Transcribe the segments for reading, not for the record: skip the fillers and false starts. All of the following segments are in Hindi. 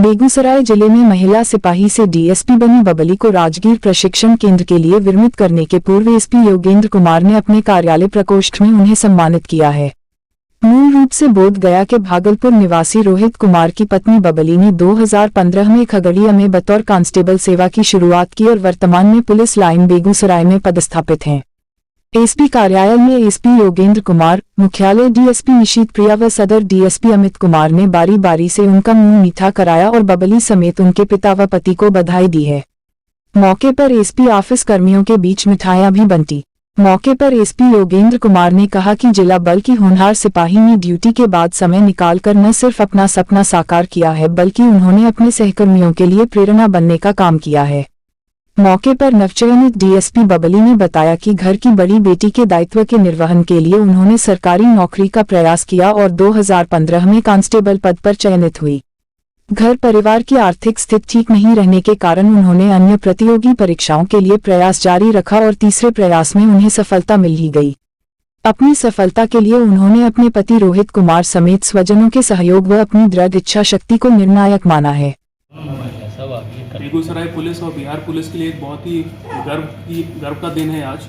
बेगूसराय जिले में महिला सिपाही से डीएसपी बनी बबली को राजगीर प्रशिक्षण केंद्र के लिए विरमित करने के पूर्व एसपी योगेंद्र कुमार ने अपने कार्यालय प्रकोष्ठ में उन्हें सम्मानित किया है। मूल रूप से बोध गया के भागलपुर निवासी रोहित कुमार की पत्नी बबली ने 2015 में खगड़िया में बतौर कांस्टेबल सेवा की शुरुआत की और वर्तमान में पुलिस लाइन बेगूसराय में पदस्थापित हैं। एसपी कार्यालय में एसपी योगेंद्र कुमार, मुख्यालय डीएसपी निशीत प्रिया व सदर डीएसपी अमित कुमार ने बारी बारी से उनका मुंह मीठा कराया और बबली समेत उनके पिता व पति को बधाई दी है। मौके पर एसपी ऑफिस कर्मियों के बीच मिठाइयां भी बंटी। मौके पर एसपी योगेंद्र कुमार ने कहा कि जिला बल की होनहार सिपाही ने ड्यूटी के बाद समय निकालकर न सिर्फ अपना सपना साकार किया है बल्कि उन्होंने अपने सहकर्मियों के लिए प्रेरणा बनने का काम किया है। मौके पर नवचयनित डीएसपी बबली ने बताया कि घर की बड़ी बेटी के दायित्व के निर्वहन के लिए उन्होंने सरकारी नौकरी का प्रयास किया और 2015 में कांस्टेबल पद पर चयनित हुई। घर परिवार की आर्थिक स्थिति ठीक नहीं रहने के कारण उन्होंने अन्य प्रतियोगी परीक्षाओं के लिए प्रयास जारी रखा और तीसरे प्रयास में उन्हें सफलता मिल ही गई। अपनी सफलता के लिए उन्होंने अपने पति रोहित कुमार समेत स्वजनों के सहयोग व अपनी दृढ़ इच्छा शक्ति को निर्णायक माना है। बेगूसराय पुलिस और बिहार पुलिस के लिए एक बहुत ही गर्व का दिन है आज।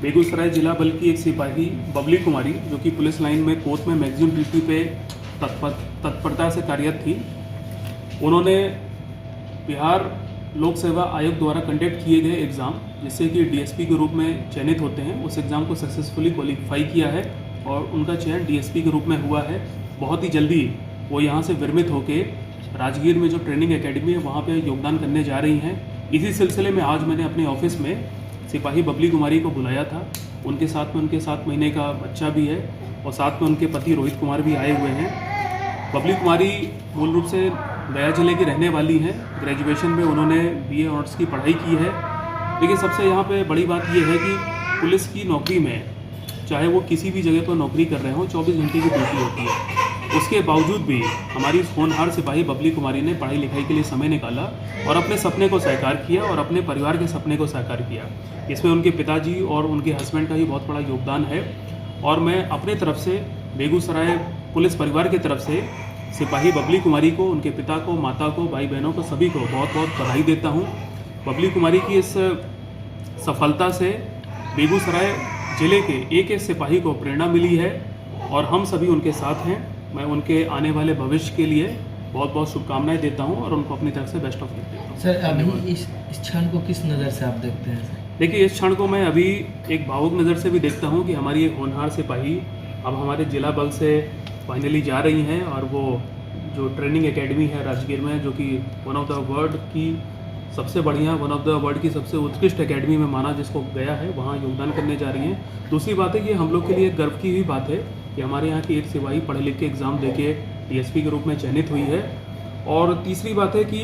बेगूसराय जिला बल की एक सिपाही बबली कुमारी जो कि पुलिस लाइन में कोर्ट में मैगजीन ड्यूटी पे तत्परता से कार्यरत थी, उन्होंने बिहार लोक सेवा आयोग द्वारा कंडक्ट किए गए एग्ज़ाम जिससे कि डीएसपी के रूप में चयनित होते हैं, उस एग्ज़ाम को सक्सेसफुली क्वालिफाई किया है और उनका चयन डीएसपी के रूप में हुआ है। बहुत ही जल्दी वो यहाँ से विरमित होकर राजगीर में जो ट्रेनिंग एकेडमी है वहाँ पे योगदान करने जा रही हैं। इसी सिलसिले में आज मैंने अपने ऑफिस में सिपाही बबली कुमारी को बुलाया था। उनके साथ में उनके 7 महीने का बच्चा भी है और साथ में उनके पति रोहित कुमार भी आए हुए हैं। बबली कुमारी मूल रूप से गया जिले की रहने वाली हैं। ग्रेजुएशन में उन्होंने BA ऑनर्स की पढ़ाई की है। लेकिन सबसे यहाँ पे बड़ी बात यह है कि पुलिस की नौकरी में चाहे वो किसी भी जगह पर नौकरी कर रहे हों 24 घंटे की ड्यूटी होती है। उसके बावजूद भी हमारी होनहार सिपाही बबली कुमारी ने पढ़ाई लिखाई के लिए समय निकाला और अपने सपने को साकार किया और अपने परिवार के सपने को साकार किया। इसमें उनके पिताजी और उनके हस्बैंड का ही बहुत बड़ा योगदान है और मैं अपने तरफ से बेगूसराय पुलिस परिवार की तरफ से सिपाही बबली कुमारी को, उनके पिता को, माता को, भाई बहनों को, सभी को बहुत बहुत बधाई देता हूँ। बबली कुमारी की इस सफलता से बेगूसराय जिले के एक सिपाही को प्रेरणा मिली है और हम सभी उनके साथ हैं। मैं उनके आने वाले भविष्य के लिए बहुत बहुत शुभकामनाएं देता हूं और उनको अपनी तरफ से बेस्ट ऑफ लक देता हूं। सर, अभी इस क्षण को किस नज़र से आप देखते हैं? देखिए, इस क्षण को मैं अभी एक भावुक नज़र से भी देखता हूं कि हमारी एक होनहार सिपाही अब हमारे जिला बल से फाइनली जा रही हैं और वो जो ट्रेनिंग एकेडमी है राजगीर में, जो कि वन ऑफ द वर्ल्ड की सबसे बढ़िया, वन ऑफ द वर्ल्ड की सबसे उत्कृष्ट एकेडमी में माना जिसको गया है, वहाँ योगदान करने जा रही हैं। दूसरी बात है कि हम लोग के लिए गर्व की भी बात है कि हमारे यहाँ की एक सिपाही पढ़े लिख के एग्ज़ाम देके डीएसपी के रूप में चयनित हुई है। और तीसरी बात है कि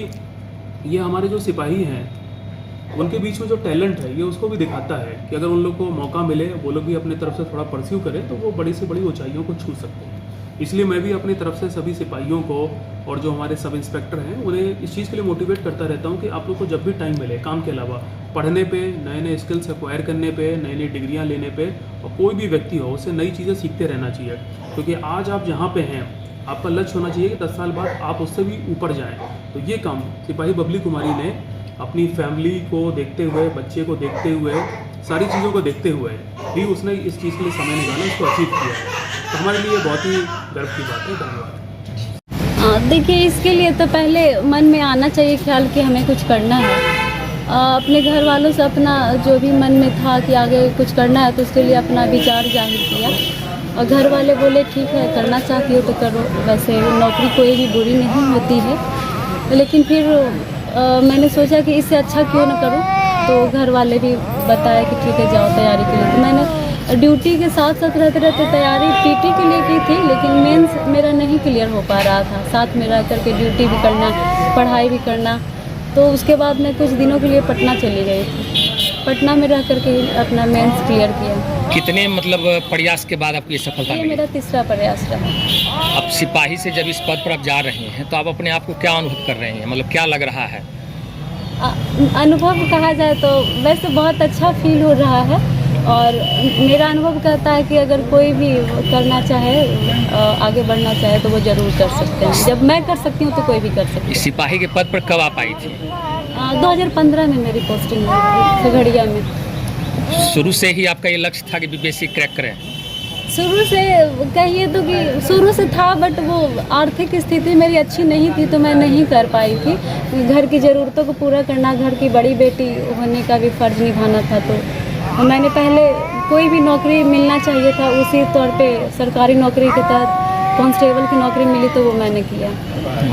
ये हमारे जो सिपाही हैं उनके बीच में जो टैलेंट है ये उसको भी दिखाता है कि अगर उन लोग को मौका मिले, वो लोग भी अपनी तरफ से थोड़ा परस्यू करें तो वो बड़ी से बड़ी ऊंचाइयों को छू सकते हैं। इसलिए मैं भी अपनी तरफ से सभी सिपाहियों को और जो हमारे सब इंस्पेक्टर हैं उन्हें इस चीज़ के लिए मोटिवेट करता रहता हूँ कि आप लोग को जब भी टाइम मिले काम के अलावा पढ़ने पे, नए नए स्किल्स एक्वायर करने पे, नई नई डिग्रियाँ लेने पे, और कोई भी व्यक्ति हो उससे नई चीज़ें सीखते रहना चाहिए। क्योंकि आज आप जहाँ पे हैं आपका लक्ष्य होना चाहिए कि 10 साल बाद आप उससे भी ऊपर जाएँ। तो ये काम सिपाही बबली कुमारी ने अपनी फैमिली को देखते हुए, बच्चे को देखते हुए, सारी चीज़ों को देखते हुए भी उसने इस चीज़ के लिए समय निकाला, उसको अचीव किया है। तो हमारे लिए बहुत ही गर्व की बात है। धन्यवाद। देखिए, इसके लिए तो पहले मन में आना चाहिए ख्याल कि हमें कुछ करना है। अपने घर वालों से अपना जो भी मन में था कि आगे कुछ करना है तो उसके लिए अपना विचार जाहिर किया और घर वाले बोले ठीक है, करना चाहती हो तो करो। वैसे नौकरी कोई भी बुरी नहीं होती है, लेकिन फिर मैंने सोचा कि इससे अच्छा क्यों ना करूं, तो घर वाले भी बताया कि ठीक है जाओ तैयारी के लिए। तो मैंने ड्यूटी के साथ साथ रहते रहते तैयारी पीटी के लिए की थी, लेकिन मेंस मेरा नहीं क्लियर हो पा रहा था। साथ में रह करके ड्यूटी भी करना, पढ़ाई भी करना। तो उसके बाद मैं कुछ दिनों के लिए पटना चली गई थी। पटना में रह करके अपना मेंस क्लियर किया। कितने प्रयास के बाद आपकी सफलता ये मिली? मेरा तीसरा प्रयास रहा। अब सिपाही से जब इस पद पर आप जा रहे हैं तो आप अपने आप को क्या अनुभव कर रहे हैं, मतलब क्या लग रहा है? अनुभव कहा जाए तो वैसे बहुत अच्छा फील हो रहा है और मेरा अनुभव कहता है कि अगर कोई भी करना चाहे, आगे बढ़ना चाहे तो वो ज़रूर कर सकते हैं। जब मैं कर सकती हूँ तो कोई भी कर सकता है। इस सिपाही के पद पर कब आप आई थी? 2015 में मेरी पोस्टिंग हुई खगड़िया में। शुरू से ही आपका ये लक्ष्य था कि बीपीएससी क्रैक करें? शुरू से कहिए तो कि शुरू से था, बट वो आर्थिक स्थिति मेरी अच्छी नहीं थी तो मैं नहीं कर पाई थी। घर की ज़रूरतों को पूरा करना, घर की बड़ी बेटी होने का भी फ़र्ज़ निभाना था, तो मैंने पहले कोई भी नौकरी मिलना चाहिए था, उसी तौर पे सरकारी नौकरी के तहत कांस्टेबल की नौकरी मिली तो वो मैंने किया।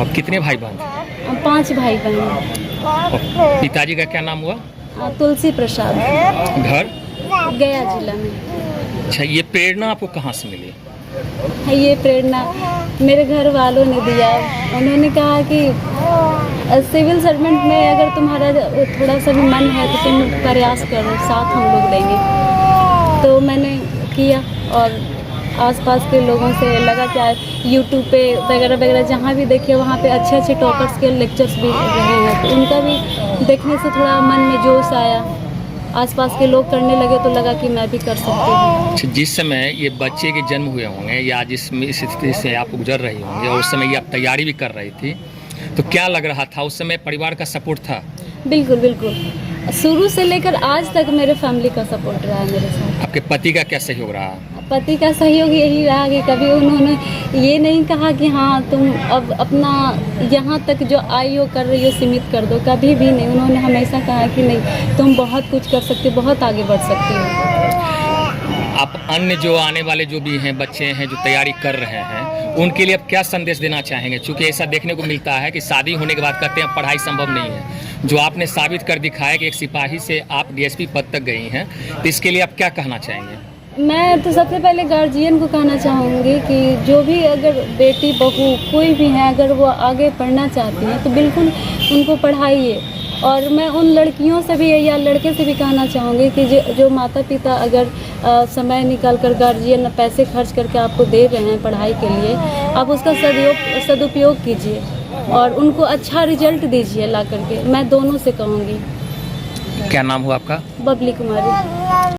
आप कितने भाई बहन थे? 5 भाई बहन। और पिताजी का क्या नाम हुआ? तुलसी प्रसाद, घर? गया जिला में। अच्छा, ये प्रेरणा आपको कहाँ से मिली? ये प्रेरणा मेरे घर वालों ने दिया। उन्होंने कहा कि सिविल सर्वेंट में अगर तुम्हारा थोड़ा सा भी मन है तो तुम प्रयास करो, साथ हम लोग देंगे। तो मैंने किया और आसपास के लोगों से लगा क्या यूट्यूब पे वगैरह वगैरह जहाँ भी देखिए वहाँ पे अच्छे अच्छे टॉपर्स के लेक्चर्स भी रहे हैं, तो उनका भी देखने से थोड़ा मन में जोश आया। आसपास के लोग करने लगे तो लगा कि मैं भी कर सकती हूँ। अच्छा, जिस समय ये बच्चे के जन्म हुए होंगे या जिस स्थिति से आप गुजर रही होंगे और उस समय ये आप तैयारी भी कर रही थी, तो क्या लग रहा था उस समय? परिवार का सपोर्ट था? बिल्कुल बिल्कुल, शुरू से लेकर आज तक मेरे फैमिली का सपोर्ट रहा है मेरे साथ। आपके पति का क्या सहयोग रहा? पति का सहयोग यही रहा कि कभी उन्होंने ये नहीं कहा कि हाँ तुम अब अपना यहाँ तक जो आई हो कर रही हो सीमित कर दो, कभी भी नहीं। उन्होंने हमेशा कहा कि नहीं, तुम बहुत कुछ कर सकती हो, बहुत आगे बढ़ सकती हो। आप अन्य जो आने वाले जो भी हैं बच्चे हैं जो तैयारी कर रहे हैं, उनके लिए आप क्या संदेश देना चाहेंगे? चूँकि ऐसा देखने को मिलता है कि शादी होने के बाद कहते हैं पढ़ाई संभव नहीं है, जो आपने साबित कर दिखाया कि एक सिपाही से आप डीएसपी पद तक गई हैं, तो इसके लिए आप क्या कहना चाहेंगे? मैं तो सबसे पहले गार्जियन को कहना चाहूँगी कि जो भी अगर बेटी बहू कोई भी है, अगर वो आगे पढ़ना चाहती हैं तो बिल्कुल उनको पढ़ाइए। और मैं उन लड़कियों से भी या लड़के से भी कहना चाहूँगी कि जो माता पिता अगर समय निकाल कर गार्जियन पैसे खर्च करके आपको दे रहे हैं पढ़ाई के लिए, आप उसका सदुपयोग कीजिए और उनको अच्छा रिजल्ट दीजिए ला करके। मैं दोनों से कहूँगी। क्या नाम हुआ आपका? बबली कुमारी।